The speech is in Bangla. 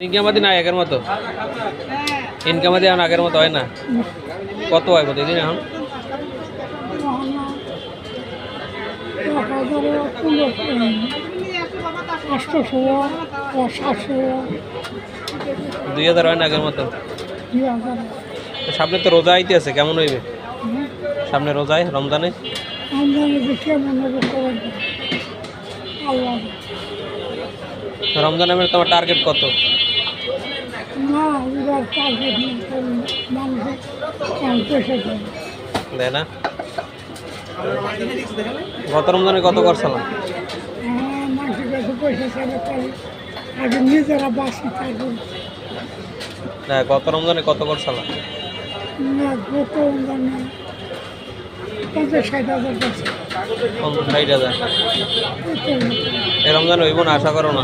ইনকামাদি না আগের মতো ইনকামাদি এখন আগের মতো হয় না। কত হয় প্রতিদিন এখন? দুই হাজার হয় না আগের মতো। সামনে তো রোজা আইতে আছে, কেমন হইবে সামনে রোজায় রমজানে? রমজানে তোমার টার্গেট কত? দেয় না। গত রমজানে কত করছিলাম? গত রমজানে কত করছিলাম? 50-60,000। এই রমজান হইব না আশা করো না?